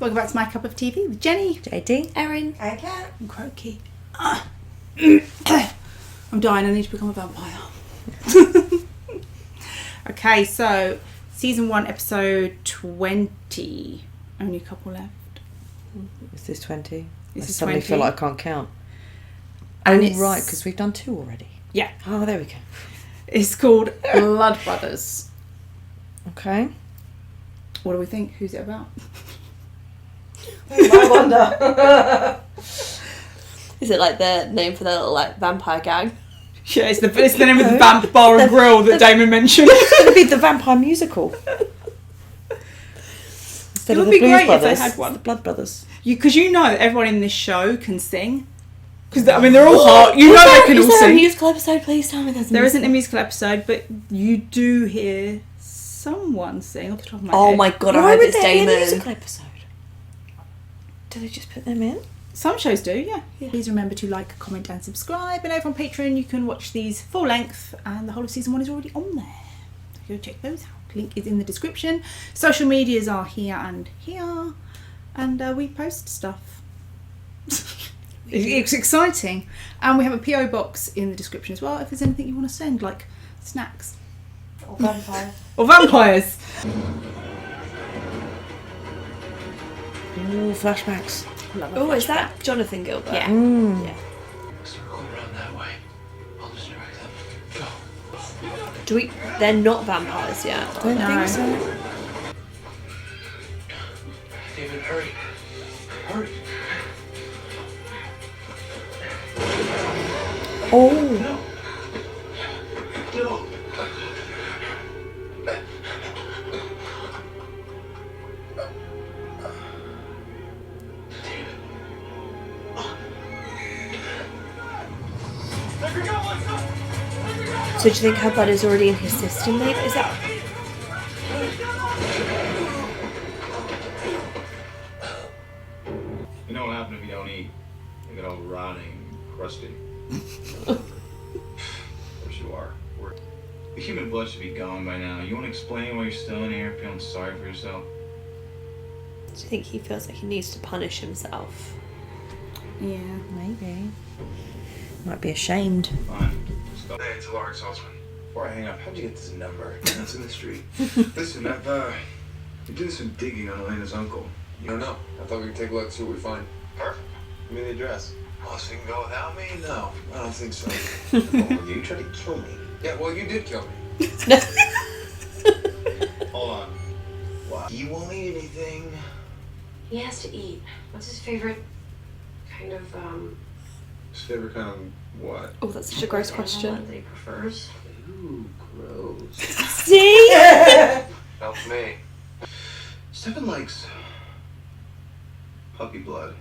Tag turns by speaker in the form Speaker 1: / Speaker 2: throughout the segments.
Speaker 1: Welcome back to My Cup of TV with Jenny,
Speaker 2: JD,
Speaker 3: Erin,
Speaker 1: and Croaky. I'm dying, I need to become a vampire. Okay, so season 1, episode 20. Only a couple left.
Speaker 2: Is this 20?
Speaker 1: This
Speaker 2: I
Speaker 1: is
Speaker 2: suddenly
Speaker 1: 20.
Speaker 2: feel like I can't count.
Speaker 1: And
Speaker 2: Oh,
Speaker 1: it's,
Speaker 2: right, because we've done 2 already.
Speaker 1: Yeah.
Speaker 2: Oh, there we go.
Speaker 1: It's called Blood Brothers.
Speaker 2: Okay.
Speaker 1: What do we think? Who's it about?
Speaker 3: I wonder. Is it like the name for the little like vampire gang?
Speaker 1: Yeah, it's the name of the Vamp Bar and Grill that Damon mentioned.
Speaker 2: It's going to be the vampire musical. Instead
Speaker 1: It would
Speaker 2: of the
Speaker 1: be
Speaker 2: Blues
Speaker 1: great if
Speaker 2: Brothers,
Speaker 1: they had one.
Speaker 2: the Blood Brothers.
Speaker 1: Because you know that everyone in this show can sing. Because, I mean, they're all hot. You know they can all
Speaker 3: Is there a
Speaker 1: sing.
Speaker 3: musical episode? Please tell me there's a
Speaker 1: There
Speaker 3: musical.
Speaker 1: isn't a musical episode, but you do hear someone sing off the top of my head.
Speaker 3: Oh my god, I
Speaker 2: Why
Speaker 3: heard
Speaker 2: would
Speaker 3: it's
Speaker 2: there be a
Speaker 3: Damon.
Speaker 2: musical episode? Do they just put them in?
Speaker 1: Some shows do, yeah.
Speaker 3: Yeah.
Speaker 1: Please remember to like, comment and subscribe. And over on Patreon you can watch these full length, and the whole of season 1 is already on there. So go check those out. Link is in the description. Social medias are here and here. And we post stuff. It's exciting. And we have a PO box in the description as well if there's anything you want to send, like snacks.
Speaker 3: Or vampire.
Speaker 1: Or vampires.
Speaker 2: Ooh, flashbacks.
Speaker 3: Oh, is that Jonathan Gilbert?
Speaker 1: Yeah.
Speaker 3: Yeah.
Speaker 4: Circle around that way. I'll distract them. Go.
Speaker 3: Do we? They're not vampires yet.
Speaker 2: I don't
Speaker 1: No.
Speaker 2: think so.
Speaker 4: David, hurry. Hurry.
Speaker 2: Oh.
Speaker 4: No. No.
Speaker 3: So do you think her blood is already in his system, maybe? Is that...
Speaker 5: You know what happens if you don't eat? You get all rotting, crusty. Of course you are. The human blood should be gone by now. You want to explain why you're still in here, feeling sorry for yourself?
Speaker 3: Do you think he feels like he needs to punish himself?
Speaker 1: Yeah.
Speaker 2: Maybe. Might be ashamed.
Speaker 5: Fine. Let's go.
Speaker 4: Hey, it's Larry Saltzman.
Speaker 5: Before I hang up, how'd you get this number?
Speaker 4: That's in the street. Listen, I've been doing some digging on Elena's uncle.
Speaker 6: I don't know. I thought we could take a look, see what we find.
Speaker 4: Perfect. Give me the address.
Speaker 6: Oh, so you can go without me?
Speaker 4: No, I don't think so.
Speaker 6: Oh,
Speaker 4: You tried to kill me.
Speaker 6: yeah, well, you did kill me.
Speaker 5: Hold on. Wow. You won't eat anything.
Speaker 7: He has to eat. What's his favorite kind of
Speaker 4: His favorite kind of what?
Speaker 3: Oh, that's such a gross
Speaker 7: animal
Speaker 3: question.
Speaker 7: that he prefers?
Speaker 4: Ooh, gross.
Speaker 3: See?
Speaker 6: Help me.
Speaker 4: Stefan likes puppy blood.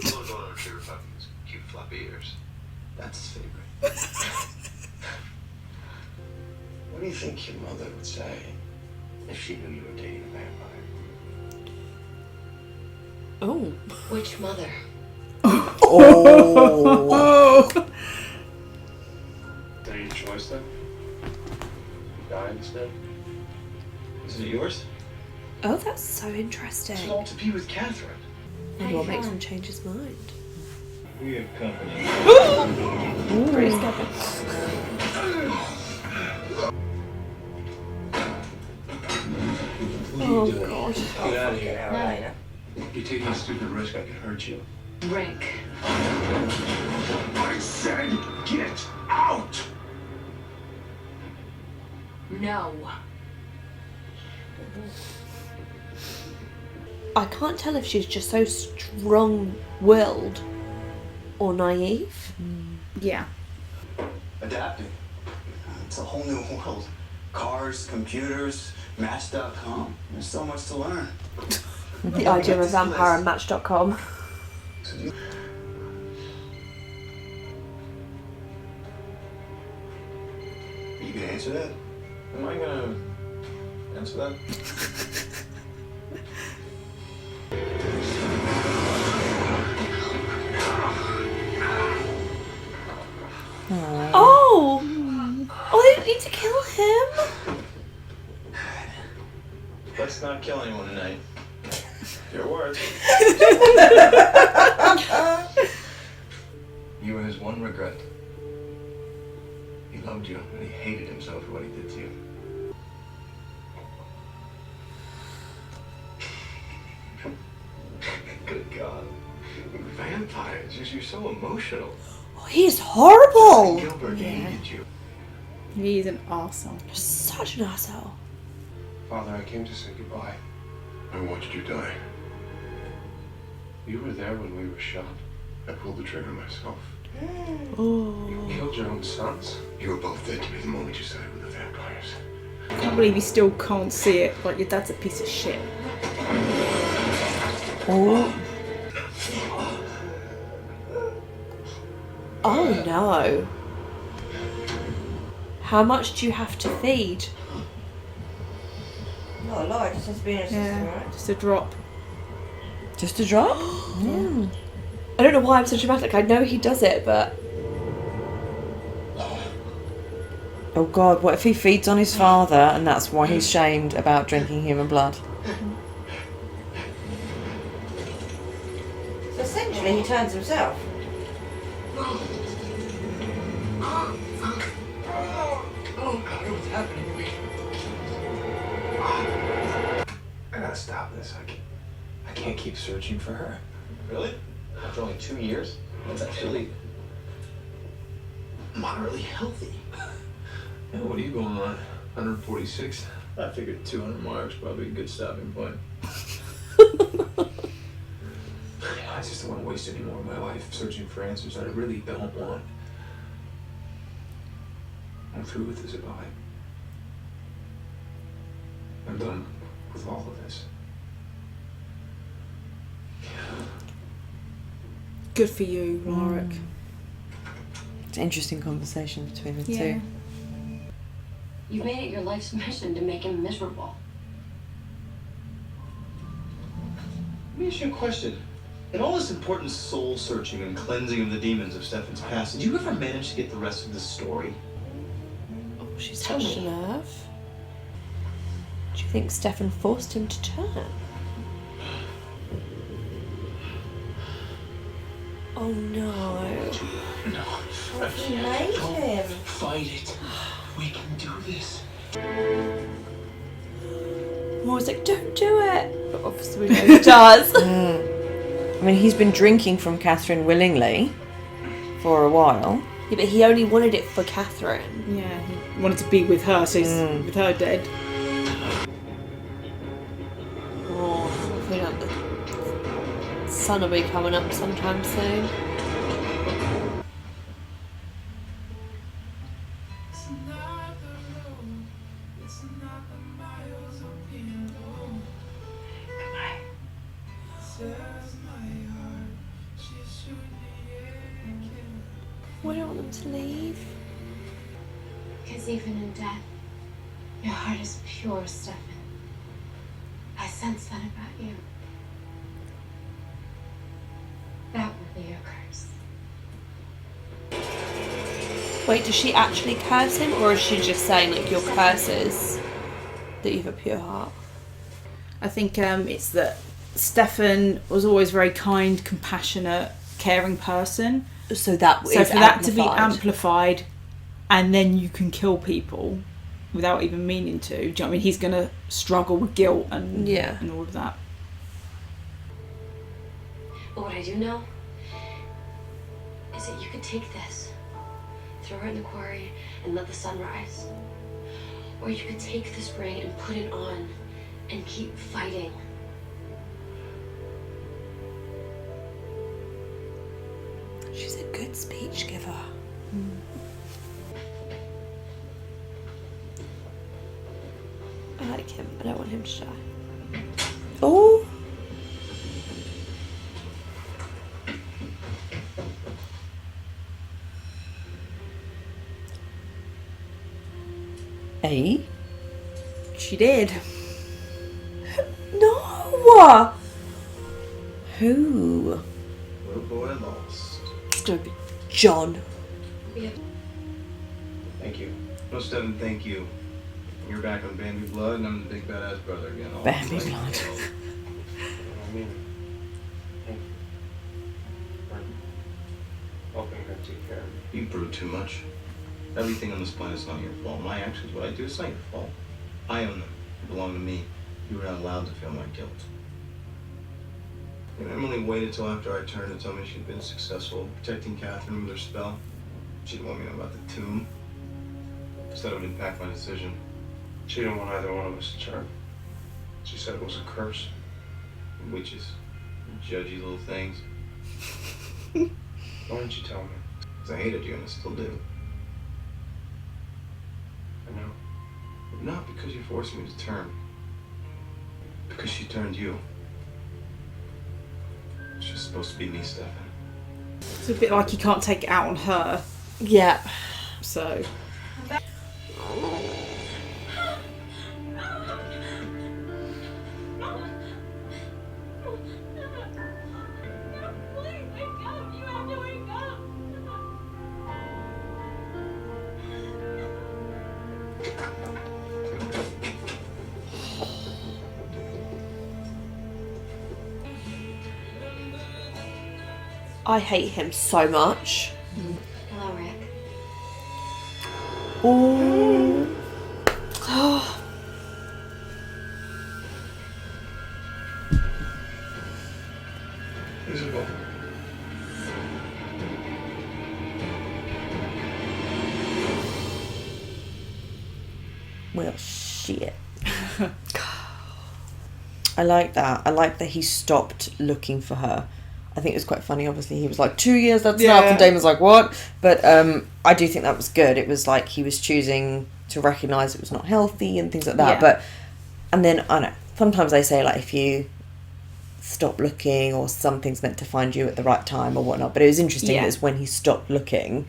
Speaker 6: Little golden retriever puppies. Cute floppy ears.
Speaker 4: That's his favorite. What do you think your mother would say if she knew you were dating a vampire?
Speaker 3: Oh.
Speaker 7: Which mother?
Speaker 2: Oh.
Speaker 1: Oh.
Speaker 5: Is that your choice then? Die instead? Isn't it yours?
Speaker 3: Oh, that's so interesting.
Speaker 4: It's all to be with Catherine.
Speaker 3: Maybe what makes him change his mind?
Speaker 5: We have company.
Speaker 3: Pretty scary.
Speaker 4: What are you
Speaker 3: Oh
Speaker 4: doing?
Speaker 3: god.
Speaker 4: Get out of here.
Speaker 7: No.
Speaker 4: You're taking a stupid risk. I could hurt you.
Speaker 7: Rick.
Speaker 4: I said get out!
Speaker 7: No.
Speaker 3: I can't tell if she's just so strong-willed or naive.
Speaker 1: Yeah.
Speaker 8: Adapting. It's a whole new world. Cars, computers, Match.com. There's so much to learn.
Speaker 3: The idea of a vampire and Match.com.
Speaker 8: So you...
Speaker 4: Are you gonna answer that? Am I gonna answer that?
Speaker 3: Oh! Oh, they didn't need to kill him.
Speaker 5: Let's not kill anyone tonight.
Speaker 6: Your words.
Speaker 5: You were his one regret. He loved you, and he hated himself for what he did to you. Good God. Vampires, you're so emotional.
Speaker 3: Oh, he's horrible.
Speaker 5: Gilbert hated you.
Speaker 1: He's an arsehole.
Speaker 3: Such an asshole.
Speaker 6: Father, I came to say goodbye. I watched you die. You were there when we were shot. I pulled the trigger myself. You killed your own sons. You were both dead to me the moment you sided with the vampires.
Speaker 1: I can't believe you still can't see it. Like, your dad's a piece of shit.
Speaker 3: Oh. Oh no. How much do you have to feed?
Speaker 2: Not a lot, just has to be in a system, right?
Speaker 1: Just a drop.
Speaker 2: Just a drop?
Speaker 3: I don't know why I'm so dramatic. I know he does it, but
Speaker 2: Oh God, what if he feeds on his father and that's why he's shamed about drinking human blood? So essentially he turns himself.
Speaker 6: Oh God, what's happening to me? I gotta stop this. I can't keep searching for her.
Speaker 5: Really? After only 2 years? That's actually moderately healthy.
Speaker 6: Yeah, what are you going on? 146?
Speaker 5: I figured 200 marks probably a good stopping point.
Speaker 6: I just don't want to waste any more of my life searching for answers that I really don't want. I'm through with Isabella. I'm done with all of this.
Speaker 1: Good for you, Marek.
Speaker 2: It's an interesting conversation between the
Speaker 1: Yeah.
Speaker 2: two.
Speaker 7: You've made it your life's mission to make him miserable.
Speaker 5: Let me ask you a question. In all this important soul searching and cleansing of the demons of Stefan's past, did you ever manage to get the rest of the story?
Speaker 3: oh, she's touched a nerve. Do you think Stefan forced him to turn? Oh no.
Speaker 6: No.
Speaker 2: He made him.
Speaker 6: Fight it. We can do this.
Speaker 3: I was like, don't do it. But obviously we know he does.
Speaker 2: I mean, he's been drinking from Catherine willingly for a while.
Speaker 3: Yeah, but he only wanted it for Catherine.
Speaker 1: Yeah, he wanted to be with her, so he's with her dead.
Speaker 3: Oh, I feel like the sun will be coming up sometime soon. I don't want them to leave.
Speaker 7: Because even in death, your heart is pure, Stefan. I sense that about you. That will be your curse.
Speaker 3: Wait, does she actually curse him, or is she just saying like your curse is that you have a pure heart?
Speaker 1: I think it's that Stefan was always a very kind, compassionate, caring person.
Speaker 3: So that
Speaker 1: So for that to be amplified, and then you can kill people without even meaning to. Do you know what I mean? He's going to struggle with guilt and and all of that.
Speaker 7: But what I do know is that you could take this, throw her in the quarry, and let the sun rise. Or you could take this ring and put it on and keep fighting.
Speaker 3: She's a good speech giver. I like him. I don't want him to die. Oh!
Speaker 2: Eh?
Speaker 1: She did.
Speaker 3: No! Who?
Speaker 5: Little boy lost.
Speaker 3: It's gonna be John.
Speaker 5: Thank you. No, Stefan, thank you. You're back on Bambi Blood, and I'm the big badass brother again. All
Speaker 2: Bambi
Speaker 5: right.
Speaker 2: blood.
Speaker 6: I mean, thank you for helping her take care of me.
Speaker 5: You brood too much. Everything on this planet is not your fault. My actions, what I do, it's not your fault. I own them. They belong to me. You were not allowed to feel my guilt. And Emily waited till after I turned to tell me she'd been successful protecting Catherine with her spell. She didn't want me to know about the tomb. Instead, it would impact my decision.
Speaker 6: She didn't want either one of us to turn. She said it was a curse.
Speaker 5: Witches. Judgy little things.
Speaker 6: Why didn't you tell me?
Speaker 5: Because I hated you and I still do.
Speaker 6: I know.
Speaker 5: Not because you forced me to turn. Because she turned you. It's just supposed to be me, Stefan.
Speaker 1: It's a bit like he can't take it out on her.
Speaker 3: Yeah.
Speaker 1: So.
Speaker 3: I hate him so much.
Speaker 7: Hello, Rick.
Speaker 3: Oh.
Speaker 6: Isabel.
Speaker 2: Well, shit. I like that. I like that he stopped looking for her. I think it was quite funny. Obviously, he was like, 2 years, that's enough. And Damon's like, what? But I do think that was good. It was like he was choosing to recognise it was not healthy and things like that.
Speaker 1: Yeah.
Speaker 2: But, and then, I don't know, sometimes they say, like, if you stop looking or something's meant to find you at the right time or whatnot. But it was interesting that it's when he stopped looking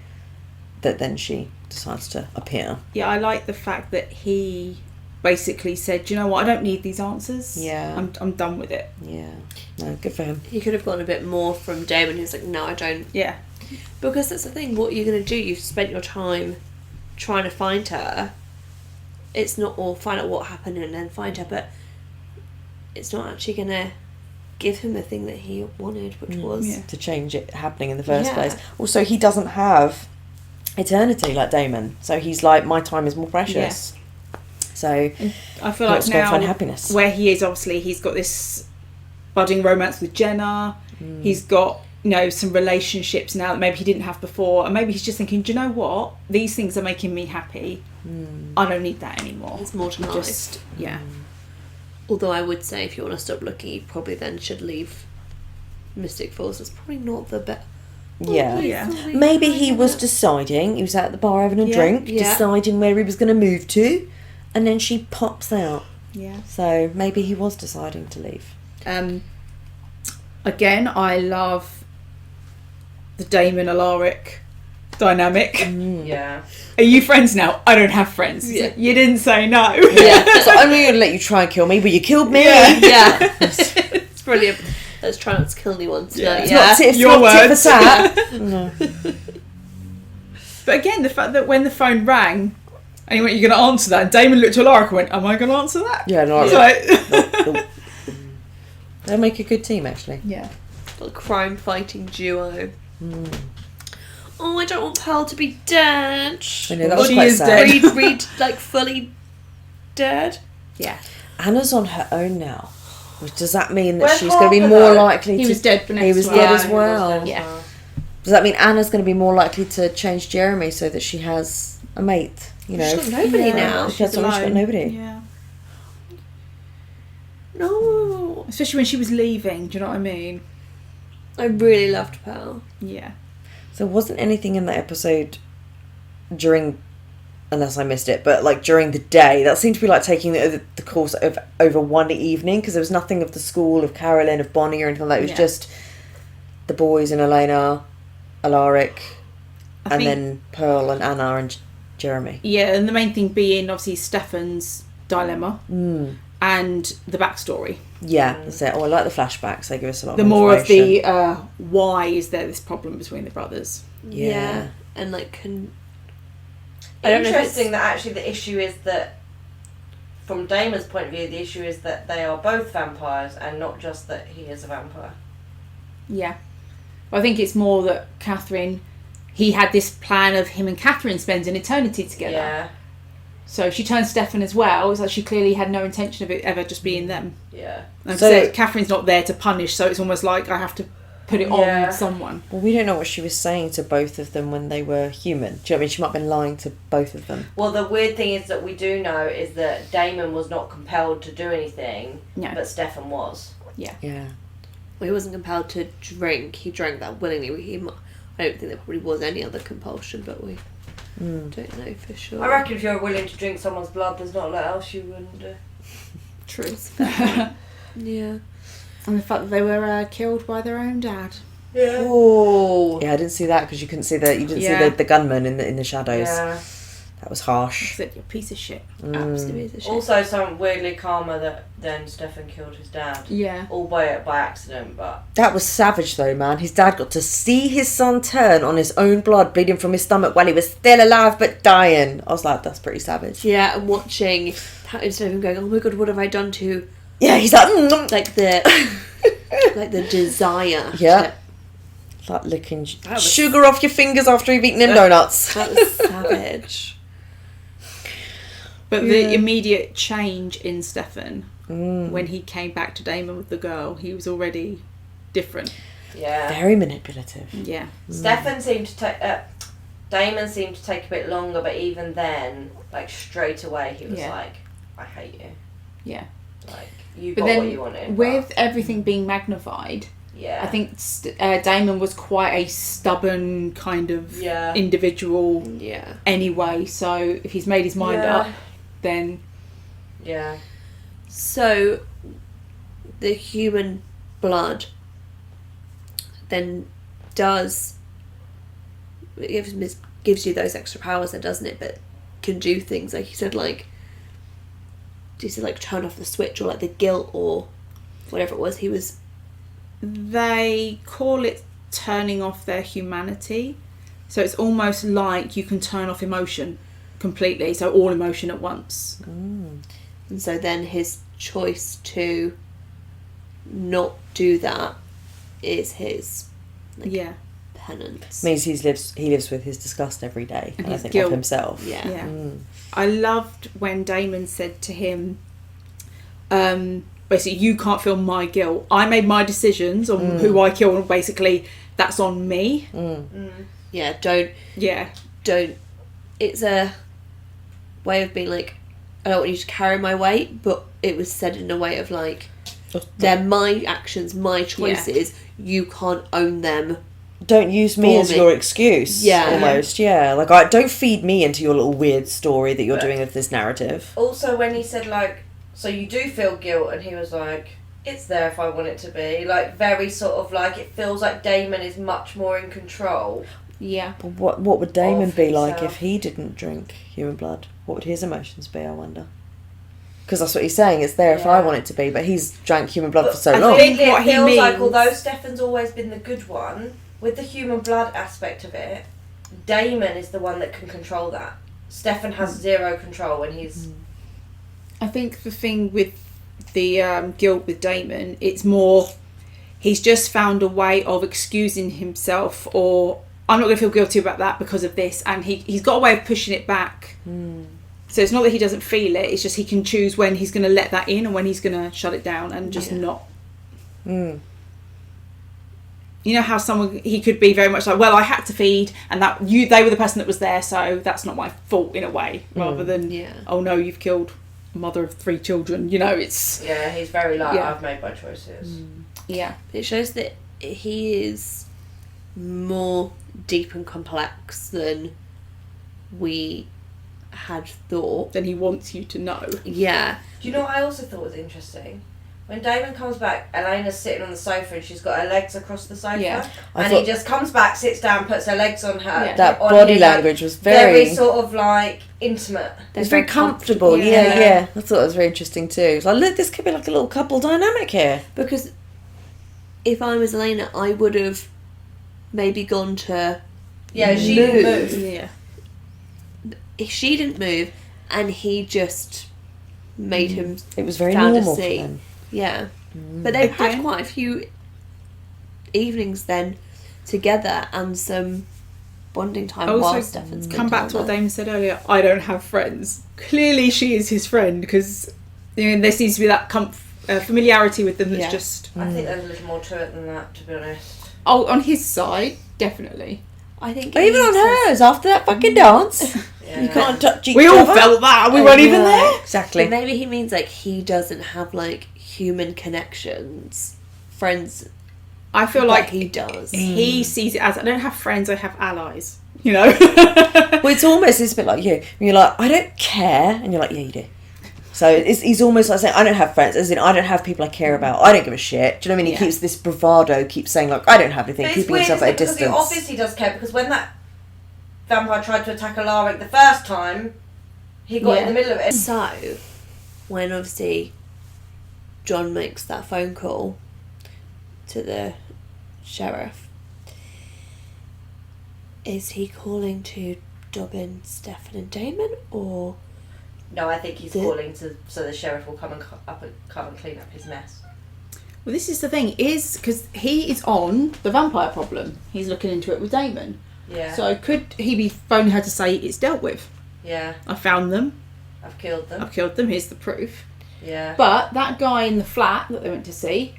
Speaker 2: that then she decides to appear.
Speaker 1: Yeah, I like the fact that he basically said, do you know what, I don't need these answers.
Speaker 2: Yeah.
Speaker 1: I'm done with it.
Speaker 2: Yeah. No, good for him.
Speaker 3: He could have gone a bit more from Damon. He was like, no, I don't.
Speaker 1: Yeah.
Speaker 3: Because that's the thing. What you're going to do, you've spent your time trying to find her. It's not all find out what happened and then find her, but it's not actually going to give him the thing that he wanted, which was...
Speaker 2: to change it happening in the first
Speaker 3: Yeah.
Speaker 2: place. Also, he doesn't have eternity like Damon. So he's like, my time is more precious. So
Speaker 1: I feel like
Speaker 2: let's go
Speaker 1: now
Speaker 2: find happiness.
Speaker 1: where he is, obviously he's got this budding romance with Jenna. He's got, you know, some relationships now that maybe he didn't have before, and maybe he's just thinking, do you know what, these things are making me happy. I don't need that anymore.
Speaker 3: There's more to life.
Speaker 1: Just
Speaker 3: Although I would say if you want to stop looking, you probably then should leave Mystic Falls. It's probably not the best.
Speaker 2: Yeah. Maybe he was deciding, he was out at the bar having a drink, deciding where he was going to move to, and then she pops out.
Speaker 1: Yeah.
Speaker 2: So maybe he was deciding to leave.
Speaker 1: Again, I love the Damon Alaric dynamic.
Speaker 3: Yeah.
Speaker 1: Are you friends now? I don't have friends.
Speaker 3: Yeah.
Speaker 1: You didn't say no.
Speaker 3: Yeah.
Speaker 2: So I'm going to let you try and kill me, but you killed me.
Speaker 3: Yeah. It's brilliant. Let's try not to kill anyone tonight.
Speaker 2: It's not tit
Speaker 1: Your
Speaker 2: for
Speaker 1: words.
Speaker 2: tat. No.
Speaker 1: But again, the fact that when the phone rang and he went, you're going to answer that, and Damon looked at Alaric and went, am I going to answer that?
Speaker 2: Yeah, no.
Speaker 1: It's like...
Speaker 2: They'll make a good team, actually.
Speaker 1: Yeah.
Speaker 3: A crime fighting duo. Oh, I don't want Pearl to be dead.
Speaker 2: I know, that was
Speaker 1: She
Speaker 2: quite
Speaker 1: is
Speaker 2: sad.
Speaker 1: dead.
Speaker 3: Reed, like fully dead.
Speaker 1: Yeah.
Speaker 2: Anna's on her own now. Which does that mean that
Speaker 3: Where's
Speaker 2: she's going to be
Speaker 3: Harper,
Speaker 2: more
Speaker 3: though?
Speaker 2: likely
Speaker 1: He
Speaker 2: to...
Speaker 1: was dead for next
Speaker 2: He was
Speaker 1: one.
Speaker 2: dead as
Speaker 3: he was
Speaker 2: well.
Speaker 3: dead as
Speaker 1: Yeah.
Speaker 3: well.
Speaker 2: Does that mean Anna's going to be more likely to change Jeremy so that she has a mate? You know,
Speaker 3: She's got nobody now.
Speaker 2: She's got nobody.
Speaker 1: Yeah.
Speaker 3: No.
Speaker 1: Especially when she was leaving, do you know what I mean?
Speaker 3: I really loved Pearl.
Speaker 1: Yeah.
Speaker 2: So wasn't anything in that episode during, unless I missed it, but like during the day, that seemed to be like taking the course of over one evening, because there was nothing of the school, of Carolyn, of Bonnie or anything like that. It was just the boys and Elena, Alaric, and then Pearl and Anna and Jeremy.
Speaker 1: Yeah, and the main thing being obviously Stefan's dilemma and the backstory.
Speaker 2: Yeah, that's it. Oh, I like the flashbacks. They give us a lot
Speaker 1: The
Speaker 2: of
Speaker 1: more of
Speaker 2: information.
Speaker 1: the why is there this problem between the brothers?
Speaker 2: Yeah.
Speaker 3: And like I don't know if it's...
Speaker 9: Interesting that actually the issue is that
Speaker 2: from Damon's point of view, the issue is that they are both vampires and not just that he is a vampire.
Speaker 1: Yeah. I think it's more that he had this plan of him and Catherine spending eternity together.
Speaker 2: Yeah.
Speaker 1: So she turned Stefan as well. It's like she clearly had no intention of it ever just being them.
Speaker 2: Yeah.
Speaker 1: Like I said, Catherine's not there to punish, so it's almost like I have to put it on someone.
Speaker 9: Well, we don't know what she was saying to both of them when they were human. Do you know what I mean? She might have been lying to both of them.
Speaker 2: Well, the weird thing is that we do know is that Damon was not compelled to do anything, but Stefan was.
Speaker 1: Yeah.
Speaker 9: Yeah.
Speaker 3: Well, he wasn't compelled to drink. He drank that willingly. I don't think there probably was any other compulsion, but we don't know for sure.
Speaker 2: I reckon if you're willing to drink someone's blood, there's not a lot else you wouldn't do.
Speaker 1: True.
Speaker 3: Yeah.
Speaker 1: And the fact that they were killed by their own dad.
Speaker 2: Yeah.
Speaker 9: Oh. Yeah, I didn't see that because you couldn't see see the gunman in the shadows.
Speaker 2: Yeah.
Speaker 9: That was harsh.
Speaker 1: I said, you're a piece of shit.
Speaker 3: Absolutely piece of shit.
Speaker 2: Also, some weirdly karma that then Stefan killed his dad.
Speaker 1: Yeah.
Speaker 2: All by accident, but...
Speaker 9: That was savage though, man. His dad got to see his son turn on his own blood bleeding from his stomach while he was still alive but dying. I was like, that's pretty savage.
Speaker 3: Yeah, and watching instead of him going, oh my god, what have I done to...
Speaker 9: Yeah, he's like...
Speaker 3: like the... like the desire.
Speaker 9: Yeah. Like licking sugar off your fingers after you've eaten them donuts.
Speaker 3: That was savage.
Speaker 1: But the immediate change in Stefan, when he came back to Damon with the girl, he was already different.
Speaker 2: Yeah.
Speaker 9: Very manipulative.
Speaker 1: Yeah.
Speaker 2: Stefan seemed to take... Damon seemed to take a bit longer, but even then, like, straight away, he was like, I hate you.
Speaker 1: Yeah.
Speaker 2: Like, you
Speaker 1: But
Speaker 2: got
Speaker 1: then,
Speaker 2: what you wanted.
Speaker 1: with everything being magnified...
Speaker 2: Yeah.
Speaker 1: I think Damon was quite a stubborn kind of individual anyway, so if he's made his mind up, then...
Speaker 2: Yeah.
Speaker 3: So, the human blood then gives you those extra powers then, doesn't it? But can do things, like you said, like... Do you say, like, turn off the switch, or, like, the guilt, or whatever it was, he was...
Speaker 1: They call it turning off their humanity. So it's almost like you can turn off emotion completely. So all emotion at once.
Speaker 3: And so then his choice to not do that is his penance.
Speaker 9: Means he lives with his disgust every day.
Speaker 1: And
Speaker 9: I
Speaker 1: his
Speaker 9: think
Speaker 1: guilt.
Speaker 9: of himself.
Speaker 1: Yeah. I loved when Damon said to him, basically, you can't feel my guilt. I made my decisions on who I kill, and basically, that's on me.
Speaker 3: Yeah, don't. It's a way of being like, I don't want you to carry my weight, but it was said in a way of like, they're my actions, my choices. You can't own them.
Speaker 9: Don't use me as your excuse.
Speaker 3: Yeah.
Speaker 9: Almost, yeah. Like, don't feed me into your little weird story that you're doing of this narrative.
Speaker 2: Also, when he said, like, so you do feel guilt, and he was like, it's there if I want it to be. Like, very sort of like, it feels like Damon is much more in control.
Speaker 1: Yeah.
Speaker 9: But what would Damon be like
Speaker 2: himself.
Speaker 9: if he didn't drink human blood? What would his emotions be, I wonder? Because that's what he's saying, it's there if I want it to be, but he's drank human blood for so long.
Speaker 2: Completely,
Speaker 1: What
Speaker 2: it
Speaker 1: he
Speaker 2: feels like,
Speaker 1: means-
Speaker 2: although Stefan's always been the good one, with the human blood aspect of it, Damon is the one that can control that. Stefan has zero control when he's...
Speaker 1: I think the thing with the guilt with Damon, it's more he's just found a way of excusing himself, or I'm not going to feel guilty about that because of this, and he's got a way of pushing it back. So it's not that he doesn't feel it, it's just he can choose when he's going to let that in and when he's going to shut it down and just not. You know how he could be very much like, well, I had to feed, and they were the person that was there, so that's not my fault in a way, rather than oh no, you've killed a mother of 3 children. You know, it's
Speaker 2: he's very like, I've made my choices.
Speaker 3: It shows that he is more deep and complex than we had thought.
Speaker 1: Then he wants you to know.
Speaker 3: Yeah.
Speaker 2: Do you know what I also thought was interesting? When Damon comes back, Elena's sitting on the sofa and she's got her legs across the sofa. And he just comes back, sits down, puts her legs on her.
Speaker 1: Yeah.
Speaker 9: That
Speaker 2: on
Speaker 9: body
Speaker 2: him,
Speaker 9: language was very
Speaker 2: sort of like intimate.
Speaker 9: It's very comfortable. Yeah. I thought it was very interesting too. It's like, look, this could be like a little couple dynamic here.
Speaker 3: Because if I was Elena, I would have maybe gone to
Speaker 2: she didn't move.
Speaker 1: Yeah.
Speaker 3: If she didn't move and he just made him
Speaker 2: It was very normal for
Speaker 3: fantasy.
Speaker 2: them.
Speaker 3: Yeah. But they've had
Speaker 1: Again.
Speaker 3: quite a few evenings then together and some bonding time while
Speaker 1: Also,
Speaker 3: Stefan's been
Speaker 1: come back to what
Speaker 3: together.
Speaker 1: Damon said earlier. I don't have friends. Clearly, she is his friend because there seems to be that familiarity with them. That's
Speaker 3: Yeah.
Speaker 1: just
Speaker 2: I think there's a little more to it than that, to be honest.
Speaker 1: on his side, definitely.
Speaker 3: I think
Speaker 2: But even on hers, after that fucking dance, you can't touch each
Speaker 1: We
Speaker 2: other.
Speaker 1: all felt that. We weren't even there.
Speaker 2: Exactly.
Speaker 3: But maybe he means like he doesn't have like human connections, friends.
Speaker 1: I feel
Speaker 3: but
Speaker 1: like
Speaker 3: he does.
Speaker 1: he sees it as I don't have friends. I have allies. You know.
Speaker 2: Well, it's almost a bit like you. When you're like, I don't care, and you're like, yeah, you do. So he's almost like saying, I don't have friends, as in I don't have people I care about. I don't give a shit. Do you know what I mean? He keeps this bravado, keeps saying like, I don't have anything, keeping himself at a distance.
Speaker 9: Because he obviously does care, because when that vampire tried to attack Alaric the first time, he got in the middle of it.
Speaker 3: So, when obviously John makes that phone call to the sheriff, is he calling to Dobbin, Stefan and Damon, or...
Speaker 9: No, I think he's calling so the sheriff will come and clean up his mess.
Speaker 1: Well, this is the thing, is because he is on the vampire problem. He's looking into it with Damon.
Speaker 9: Yeah.
Speaker 1: So could he be phoning her to say it's dealt with?
Speaker 9: Yeah.
Speaker 1: I found them.
Speaker 9: I've killed them.
Speaker 1: I've killed them. Here's the proof.
Speaker 9: Yeah.
Speaker 1: But that guy in the flat that they went to see,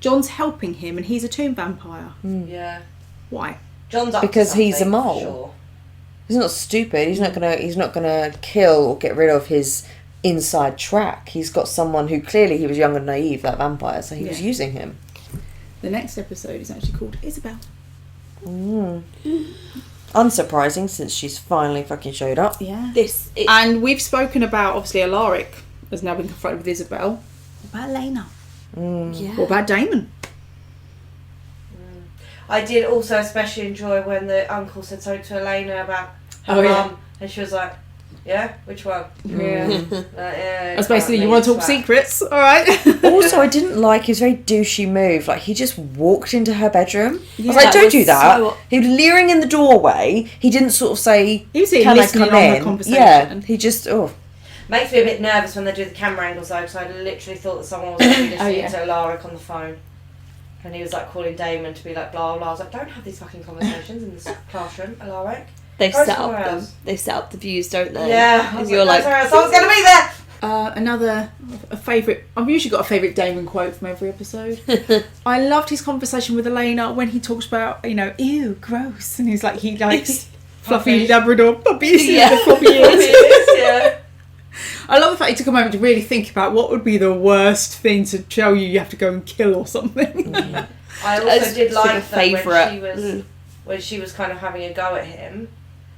Speaker 1: John's helping him, and he's a tomb vampire.
Speaker 9: Yeah.
Speaker 1: Why?
Speaker 9: John's up
Speaker 2: Because
Speaker 9: to
Speaker 2: he's a
Speaker 9: something,
Speaker 2: mole.
Speaker 9: for sure.
Speaker 2: He's not stupid. He's not gonna kill or get rid of his inside track. He's got someone who clearly he was young and naive, that vampire, so he was using him.
Speaker 1: The next episode is actually called Isabel.
Speaker 2: Unsurprising, since she's finally fucking showed up.
Speaker 1: Yeah.
Speaker 3: This
Speaker 1: And we've spoken about, obviously, Alaric has now been confronted with Isabel. What about Lena?
Speaker 3: yeah.
Speaker 1: What about Damon?
Speaker 9: I did also especially enjoy when the uncle said something to Elena about her
Speaker 1: Oh, yeah.
Speaker 9: mum, and she was like, "Yeah, which one?"
Speaker 1: Yeah.
Speaker 9: Yeah.
Speaker 1: That's basically, you want to talk secrets? All right.
Speaker 2: Also, I didn't like his very douchey move. Like, he just walked into her bedroom. I was
Speaker 1: Yeah,
Speaker 2: like,
Speaker 1: that
Speaker 2: don't
Speaker 1: was
Speaker 2: do that.
Speaker 3: so-
Speaker 2: He was leering in the doorway. He didn't sort of say,
Speaker 1: He was here
Speaker 2: can I
Speaker 1: listening
Speaker 2: come
Speaker 1: on the
Speaker 2: in?
Speaker 1: conversation.
Speaker 2: Yeah, he just,
Speaker 9: Makes me a bit nervous when they do the camera angles though, because I literally thought that someone was actually listening
Speaker 1: yeah.
Speaker 9: to Alaric on the phone. And he was like calling Damon to be like blah blah. I was like, don't have these fucking conversations in this classroom, Alaric.
Speaker 3: They
Speaker 9: Go
Speaker 3: set
Speaker 9: somewhere
Speaker 3: up them.
Speaker 9: else.
Speaker 3: They set up the views, don't they?
Speaker 9: Yeah. I
Speaker 3: And
Speaker 9: was
Speaker 3: you're
Speaker 9: like,
Speaker 3: like,
Speaker 9: someone's gonna be there.
Speaker 1: A favourite. I've usually got a favourite Damon quote from every episode. I loved his conversation with Elena when he talks about, ew, gross, and he's like, he likes fluffy Labrador puppies with the floppy ears.
Speaker 9: Yeah.
Speaker 1: I love the fact he took a moment to really think about what would be the worst thing to tell you have to go and kill or something.
Speaker 9: I also
Speaker 3: As
Speaker 9: did
Speaker 3: sort
Speaker 9: like
Speaker 3: of
Speaker 9: that
Speaker 3: favourite.
Speaker 9: when she was kind of having a go at him.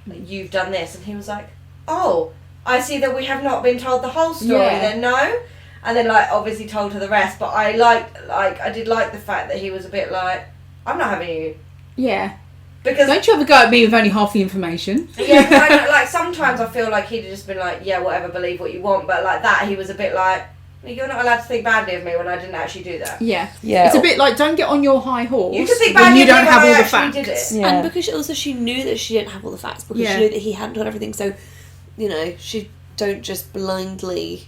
Speaker 9: Like, you've done this, and he was like, "Oh, I see that we have not been told the whole story.
Speaker 1: Yeah.
Speaker 9: Then no." And then obviously told her the rest. But I I did like the fact that he was a bit like, "I'm not having you."
Speaker 1: Yeah.
Speaker 9: Because
Speaker 1: Don't you ever go at me with only half the information?
Speaker 9: yeah, kind of, sometimes I feel like he'd have just been like, yeah, whatever, believe what you want. But like that, he was a bit like, you're not allowed to think badly of me when I didn't actually do that.
Speaker 1: Yeah.
Speaker 2: Yeah.
Speaker 1: It's a bit like, don't get on your high horse
Speaker 9: You can think
Speaker 1: when
Speaker 9: badly
Speaker 1: you
Speaker 9: of me
Speaker 1: don't
Speaker 9: when
Speaker 1: have
Speaker 9: I
Speaker 1: all the
Speaker 9: actually
Speaker 1: facts.
Speaker 9: did it.
Speaker 2: Yeah.
Speaker 3: And because also she knew that she didn't have all the facts, because she knew that he hadn't done everything, so, she don't just blindly...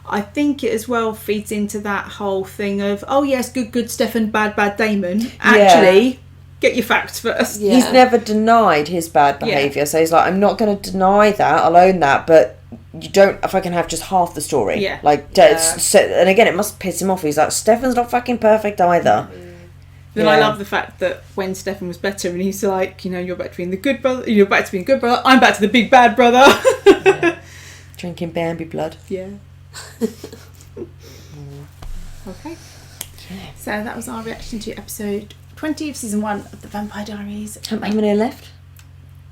Speaker 1: I think it as well feeds into that whole thing of, oh yes, good Stefan, bad Damon. Actually, get your facts first.
Speaker 3: Yeah.
Speaker 2: He's never denied his bad behaviour, so he's like, I'm not going to deny that, I'll own that, but you don't fucking have just half the story.
Speaker 1: Yeah.
Speaker 2: And again, it must piss him off. He's like, Stefan's not fucking perfect either.
Speaker 1: Then I love the fact that when Stefan was better, and he's like, you're back to being the good brother, you're back to being good brother, I'm back to the big bad brother.
Speaker 2: Drinking Bambi blood.
Speaker 1: Yeah. Okay. So that was our reaction to episode 20 of season 1 of the Vampire Diaries.
Speaker 2: How many are left?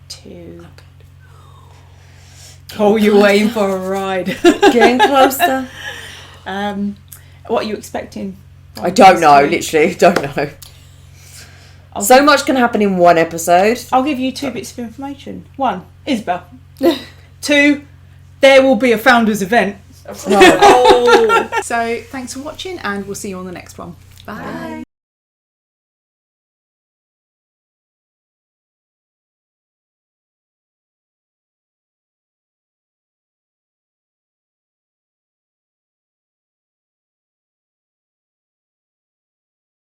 Speaker 1: 2. Oh, you're waiting for a ride.
Speaker 2: Getting closer.
Speaker 1: What are you expecting?
Speaker 2: I don't know, literally, don't know. So much can happen in one episode.
Speaker 1: I'll give you 2 bits of information. 1, Isabel. 2, there will be a founders event. So thanks for watching, and we'll see you on the next one. Bye.